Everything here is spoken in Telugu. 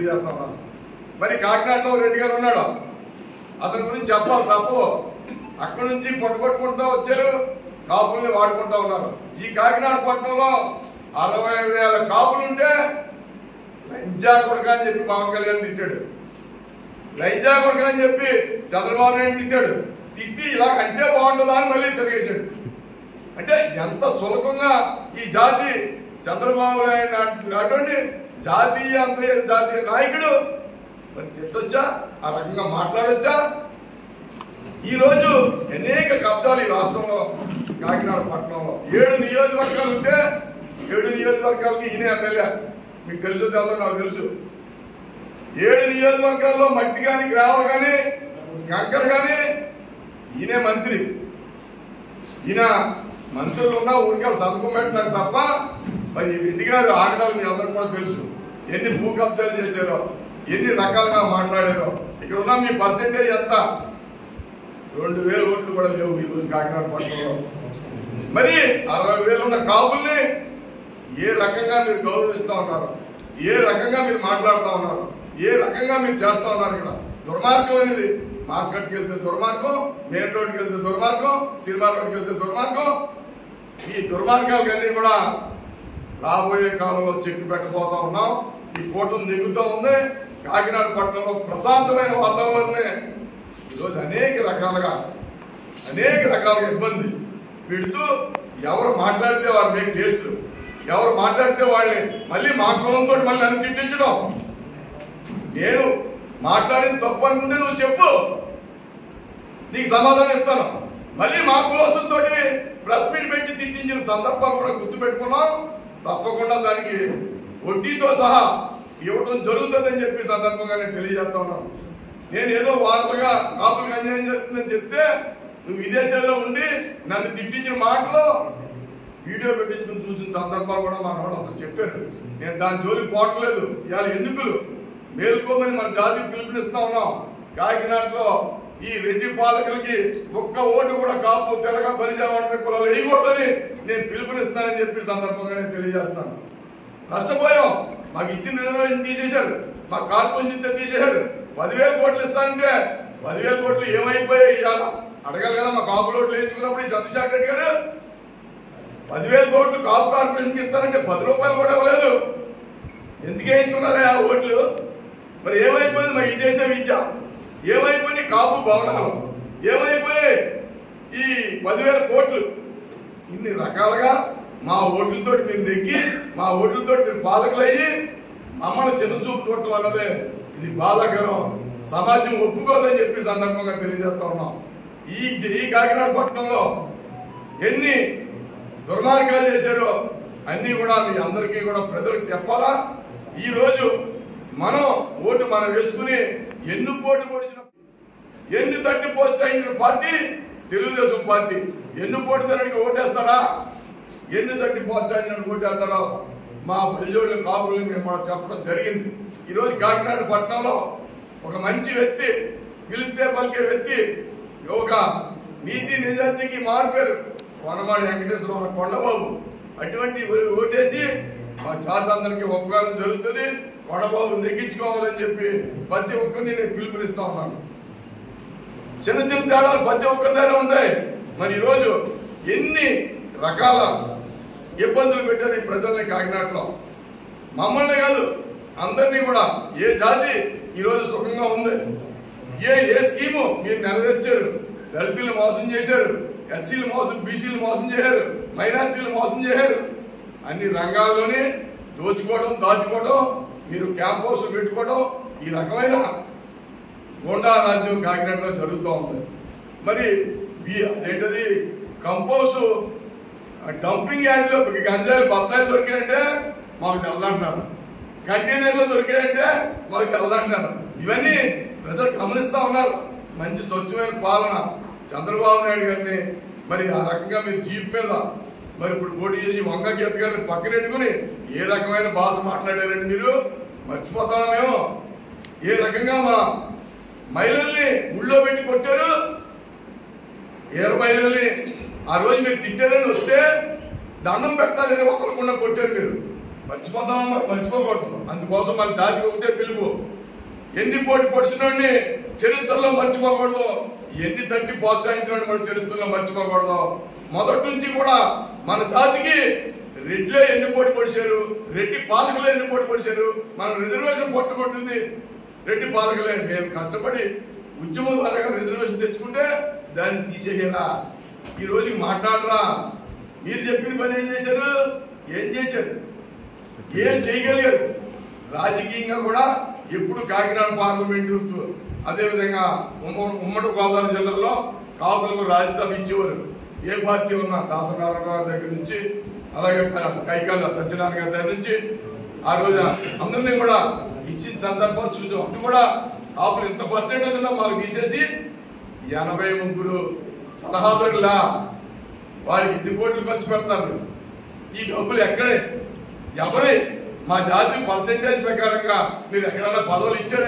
తెలియజేస్తున్నాను. మరి కాకినాడలో రెడ్డి గారు ఉన్నాడు, అతని గురించి చెప్పాలి తప్పు. అక్కడి నుంచి పట్టుకుంటూ వచ్చారు, కాపుల్ని వాడుకుంటూ ఉన్నారు. ఈ కాకినాడ పట్టణంలో 60,000 కాపులుంటే లంజా కొడక అని చెప్పి పవన్ కళ్యాణ్ తిట్టాడు, లంజా కొడక అని చెప్పి చంద్రబాబు నాయుడు తిట్టాడు. తిట్టి ఇలా అంటే బాగుంటుందా అని మళ్ళీ తిరిగేశాడు. అంటే ఎంత సులభంగా ఈ జాతి చంద్రబాబు నాయుడు అటువంటి జాతీయ అంతర్జాతీయ నాయకుడు మరి తిట్టొచ్చా, ఆ రకంగా మాట్లాడొచ్చా? ఈరోజు అనేక కబ్జాలు ఈ రాష్ట్రంలో కాకినాడ పట్టణంలో 7 నియోజకవర్గాలు ఉంటే 7 నియోజకవర్గాలకి ఈయన ఎమ్మెల్యే. మీకు తెలుసు తెలుసు, నాకు తెలుసు. 7 నియోజకవర్గాల్లో మట్టి కానీ గ్రావెల్ కానీ కంకర కానీ ఈయనే మంత్రి. ఈయన మంత్రులు ఉన్నా ఊరికే సంతకం పెట్టినారు తప్ప మరి రెడ్డి గారు ఆగడాలు మీ అందరూ కూడా తెలుసు. ఎన్ని భూ కబ్జాలు చేశారో, ఎన్ని రకాలుగా మాట్లాడారో. ఇక్కడ ఉన్న మీ పర్సెంటేజ్ ఎంత? 2,000 ఓట్లు కూడా లేవు ఈరోజు కాకినాడ పట్టణంలో. మరి 60,000 ఉన్న కాపుల్ని ఏ రకంగా మీరు గౌరవిస్తూ ఉన్నారు, ఏ రకంగా మీరు మాట్లాడుతూ ఉన్నారు, ఏ రకంగా మీరు చేస్తూ ఉన్నారు? ఇక్కడ దుర్మార్గం అనేది. మార్కెట్కి వెళ్తే దుర్మార్గం, మెయిన్ రోడ్కి వెళ్తే దుర్మార్గం, సినిమా రోడ్కి వెళ్తే దుర్మార్గం. ఈ దుర్మార్గాలన్నీ కూడా రాబోయే కాలంలో చెక్కు పెట్టబోతా ఉన్నాం. ఈ కూటమి దిగుతూ ఉంది. కాకినాడ పట్టణంలో ప్రశాంతమైన వాతావరణమే ఈరోజు అనేక రకాలుగా ఇబ్బంది పెడుతూ ఎవరు మాట్లాడితే వారి మీద కేసులు, ఎవరు మాట్లాడితే వాళ్ళని మళ్ళీ మా కులంతో మళ్ళీ నన్ను తిట్టించడం. నేను మాట్లాడిన తప్పు అనుకుంటే నువ్వు చెప్పు, నీకు సమాధానం ఇస్తాను. మళ్ళీ మా కులస్తులతో ప్రెస్ మీట్ పెట్టి తిట్టించిన సందర్భాలు కూడా గుర్తుపెట్టుకున్నాం. తప్పకుండా దానికి వడ్డీతో సహా ఇవ్వటం జరుగుతుందని చెప్పి సందర్భంగా నేను తెలియజేస్తా ఉన్నాను. నేను ఏదో వార్తగా కాపులకు అన్యాయం చేస్తుందని చెప్తే నువ్వు విదేశాల్లో ఉండి నన్ను తిట్టించిన మాటలు వీడియో పెట్టించుకుని చూసిన సందర్భాలు కూడా మా వాళ్ళు చెప్పారు. నేను దాని జోలికి పోవట్లేదు. ఇవాళ ఎన్నికలు మేలుకోమని మన జాతికి పిలుపునిస్తా ఉన్నాం. కాకినాడలో ఈ రెడ్డి పాలకులకి ఒక్క ఓటు కూడా కాపు తెలగ బలిజావాడ కులాలు ఎడిగకూడదని నేను పిలుపునిస్తానని చెప్పి సందర్భంగా నేను తెలియజేస్తాను. నష్టపోయాం. మాకు ఇచ్చిన రిజర్వేషన్ తీసేశారు, మా కార్పొరేషన్ తీసేశారు. 10,000 కోట్లు ఇస్తానంటే 10,000 కోట్లు ఏమైపోయాయి? ఇవాళ అడగాలి కదా. మా కాపు ఓట్లు వేసుకున్నప్పుడు ఈ సత్యశాఖ రెడ్డి గారు 10,000 కోట్లు కాపు కార్పొరేషన్కి ఇస్తానంటే 10 రూపాయలు కూడా ఇవ్వలేదు. ఎందుకు వేయించుకున్నారా ఆ ఓట్లు? మరి ఏమైపోయింది? మరి ఈ చేసే విద్య ఏమైపోయింది? కాపు భవనాలు ఏమైపోయాయి? ఈ 10,000 కోట్లు ఇన్ని రకాలుగా మా ఓట్లతో మీరు నెగ్గి, మా ఓట్లతో మీరు పాలకులయ్యి మమ్మల్ని చిన్నచూపు చూడటం అన్నదే ఇది బాధాకరం. సమాజం ఒప్పుకోదని చెప్పి సందర్భంగా తెలియజేస్తా ఉన్నాం. ఈ కాకినాడ పట్టణంలో ఎన్ని దుర్మార్గాలు చేశారో అన్నీ కూడా మీ అందరికీ కూడా ప్రజలకు చెప్పాలా. ఈరోజు మనం ఓటు వేసుకుని ఎన్ని పోటు పొడిచిన, ఎన్ని తట్టి ప్రోత్సహించిన పార్టీ తెలుగుదేశం పార్టీ. ఎన్ని పోటు తనకి ఓటేస్తారా? ఎన్ని తట్టి ప్రోత్సహించిన ఓటేస్తారో మా పల్లెళ్ళు కాపులు మేము కూడా చెప్పడం జరిగింది. ఈరోజు కాకినాడ పట్టణంలో ఒక మంచి వ్యక్తి, పిలిస్తే పలికే వ్యక్తి, ఒక నీతి నిజాయితీకి మారిపోయారు వనమాడి వెంకటేశ్వర కొండబాబు. అటువంటి ఓటేసి మా జాతి అందరికీ ఉపకారం జరుగుతుంది. కొండబాబు నెగ్గించుకోవాలని చెప్పి ప్రతి ఒక్కరిని నేను పిలుపునిస్తా ఉన్నాను. చిన్న చిన్న తేడాలు ప్రతి ఒక్కరి దగ్గర ఉంటాయి. మరి ఈరోజు ఎన్ని రకాల ఇబ్బందులు పెట్టారు ఈ ప్రజల్ని కాకినాడలో. మమ్మల్ని కాదు అందరినీ కూడా. ఏ జాతి ఈరోజు సుఖంగా ఉంది? ఏ స్కీము మీరు నెరవేర్చారు? దళితులు మోసం చేశారు, ఎస్సీలు మోసం, బీసీలు మోసం చేశారు, మైనార్టీలు మోసం చేశారు. అన్ని రంగాల్లోనే దోచుకోవడం, దాచుకోవడం, మీరు క్యాంప్ హౌస్ పెట్టుకోవడం, ఈ రకమైన గోండా రాజ్యం కాకినాడలో జరుగుతూ ఉంది. మరి అదేంటది కంపోజ్ డంపింగ్ యార్డ్లో గంజాయిలు బత్తాయిలు దొరికాయంటే మాకు తెల్లదంటున్నారు, కంటైనర్లో దొరికాయంటే మాకు తెల్లదంటున్నారు. ఇవన్నీ ప్రజలు గమనిస్తూ ఉన్నారు. మంచి స్వచ్ఛమైన పాలన చంద్రబాబు నాయుడు గారిని మరి ఆ రకంగా మీరు జీప్ మీద మరి ఇప్పుడు పోటీ చేసి వంగగీత గారిని పక్కనెట్టుకుని ఏ రకమైన భాష మాట్లాడారండి మీరు? మర్చిపోతామా మేము? ఏ రకంగా మా మహిళల్ని ఊళ్ళో పెట్టి కొట్టారు. 20 మహిళల్ని ఆ రోజు మీరు తిట్టారని వస్తే దండం పెట్టాలని ఒకరికుండా కొట్టారు మీరు. మర్చిపోతామా? మర్చిపోకూడదు. అందుకోసం మన జాతికి ఒకటే పిలుపు, ఎన్ని పోటీ పొడిచినోడిని చరిత్రలో మర్చిపోకూడదు, ఎన్ని తట్టి ప్రోత్సహించిన మన చరిత్రలో మర్చిపోకూడదు. మొదటి నుంచి కూడా మన జాతికి రెడ్లే ఎన్ని పోటీ పొడిచారు, రెడ్డి పాలకులే ఎన్ని పోటీ పొడిచారు. మనం రిజర్వేషన్ కొట్టుకుంటుంది రెడ్డి పాలకులే. మేము కష్టపడి ఉద్యమం ద్వారా రిజర్వేషన్ తెచ్చుకుంటే దాన్ని తీసేయరా, ఈ రోజుకి మాట్లాడరా. మీరు చెప్పిన పని ఏం చేశారు, ఏం చేశారు, ఏం చేయగలిగారు. రాజకీయంగా కూడా ఎప్పుడు కాకినాడ పార్లమెంటు, అదేవిధంగా ఉమ్మడి గోదావరి జిల్లాలో కాపులకు రాజ్యసభ ఇచ్చేవారు. ఏ పార్టీ ఉన్నా దాసనారాయణ గారి దగ్గర నుంచి, అలాగే కైకాల సత్యనారాయణ గారి దగ్గర నుంచి ఆ రోజు అందరినీ కూడా ఇచ్చిన సందర్భాలు చూసాం. అది కూడా కాపులు ఇంత పర్సెంటేజ్ ఉన్నా మాకు తీసేసి 83 సలహాదారులా వాళ్ళకి 8 కోట్లు ఖర్చు పెడతారు. ఈ డబ్బులు ఎక్కడే, ఎవరి మా జాతి పర్సెంటేజ్ ప్రకారంగా మీరు ఎక్కడైనా పదవులు ఇచ్చారు.